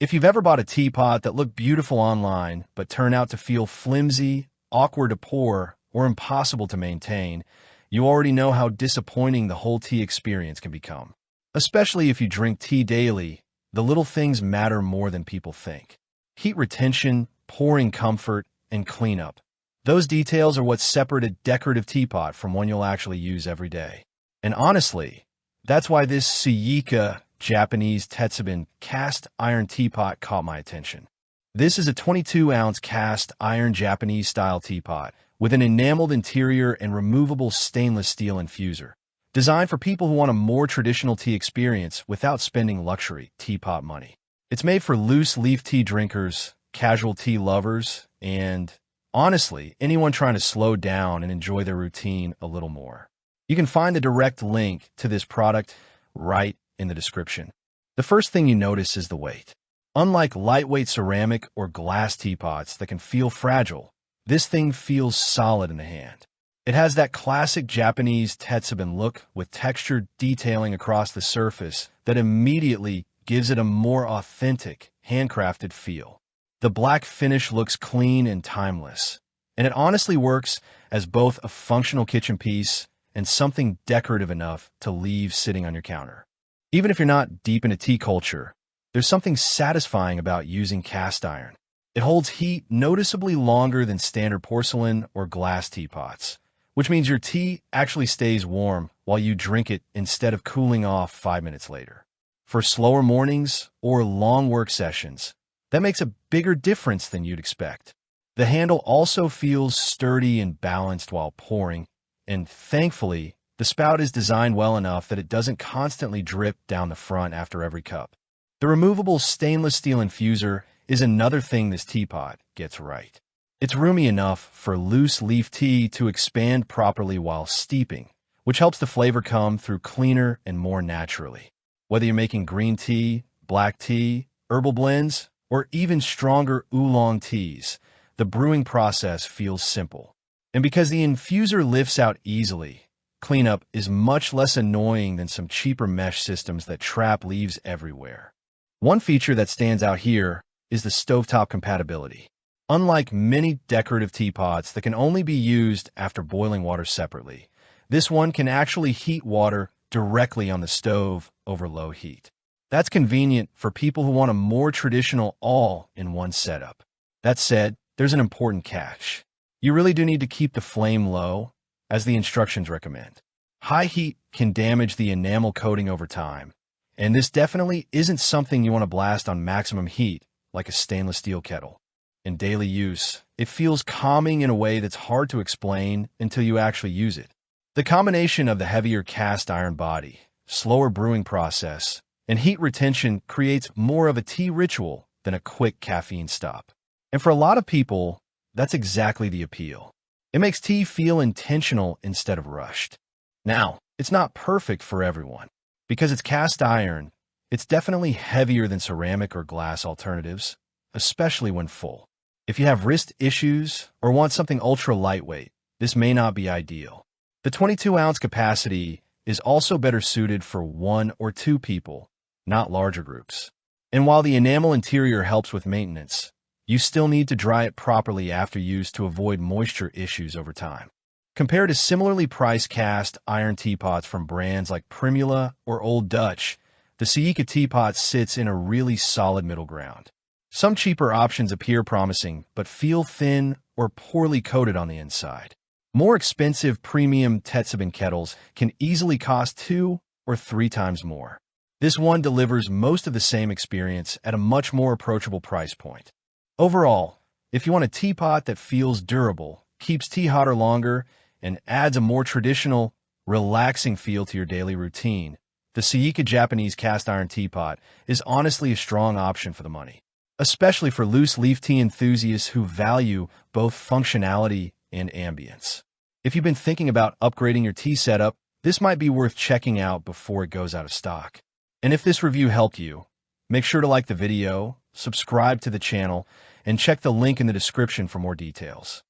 If you've ever bought a teapot that looked beautiful online but turned out to feel flimsy, awkward to pour, or impossible to maintain, you already know how disappointing the whole tea experience can become. Especially if you drink tea daily, the little things matter more than people think. Heat retention, pouring comfort, and cleanup. Those details are what separate a decorative teapot from one you'll actually use every day. And honestly, that's why this Suyika Japanese Tetsubin cast iron teapot caught my attention. This is a 22-ounce cast iron Japanese-style teapot with an enameled interior and removable stainless steel infuser, designed for people who want a more traditional tea experience without spending luxury teapot money. It's made for loose leaf tea drinkers, casual tea lovers, and, honestly, anyone trying to slow down and enjoy their routine a little more. You can find the direct link to this product right in the description. The first thing you notice is the weight. Unlike lightweight ceramic or glass teapots that can feel fragile, this thing feels solid in the hand. It has that classic Japanese Tetsubin look with textured detailing across the surface that immediately gives it a more authentic, handcrafted feel. The black finish looks clean and timeless, and it honestly works as both a functional kitchen piece and something decorative enough to leave sitting on your counter. Even if you're not deep into tea culture, there's something satisfying about using cast iron. It holds heat noticeably longer than standard porcelain or glass teapots, which means your tea actually stays warm while you drink it instead of cooling off 5 minutes later. For slower mornings or long work sessions, that makes a bigger difference than you'd expect. The handle also feels sturdy and balanced while pouring, and thankfully, the spout is designed well enough that it doesn't constantly drip down the front after every cup. The removable stainless steel infuser is another thing this teapot gets right. It's roomy enough for loose leaf tea to expand properly while steeping, which helps the flavor come through cleaner and more naturally. Whether you're making green tea, black tea, herbal blends, or even stronger oolong teas, the brewing process feels simple. And because the infuser lifts out easily, cleanup is much less annoying than some cheaper mesh systems that trap leaves everywhere. One feature that stands out here is the stovetop compatibility. Unlike many decorative teapots that can only be used after boiling water separately, this one can actually heat water directly on the stove over low heat. That's convenient for people who want a more traditional all-in-one setup. That said, there's an important catch. You really do need to keep the flame low, as the instructions recommend. High heat can damage the enamel coating over time, and this definitely isn't something you want to blast on maximum heat like a stainless steel kettle. In daily use, it feels calming in a way that's hard to explain until you actually use it. The combination of the heavier cast iron body, slower brewing process, and heat retention creates more of a tea ritual than a quick caffeine stop. And for a lot of people, that's exactly the appeal. It makes tea feel intentional instead of rushed. Now, it's not perfect for everyone. Because it's cast iron, it's definitely heavier than ceramic or glass alternatives, especially when full. If you have wrist issues or want something ultra lightweight, this may not be ideal. The 22-ounce capacity is also better suited for 1 or 2 people, not larger groups. And while the enamel interior helps with maintenance, you still need to dry it properly after use to avoid moisture issues over time. Compared to similarly priced cast iron teapots from brands like Primula or Old Dutch, the Suyika teapot sits in a really solid middle ground. Some cheaper options appear promising, but feel thin or poorly coated on the inside. More expensive premium Tetsubin kettles can easily cost 2 or 3 times more. This one delivers most of the same experience at a much more approachable price point. Overall, if you want a teapot that feels durable, keeps tea hotter longer, and adds a more traditional, relaxing feel to your daily routine, the Suyika Japanese cast iron teapot is honestly a strong option for the money, especially for loose leaf tea enthusiasts who value both functionality and ambience. If you've been thinking about upgrading your tea setup, this might be worth checking out before it goes out of stock. And if this review helped you, make sure to like the video, subscribe to the channel, and check the link in the description for more details.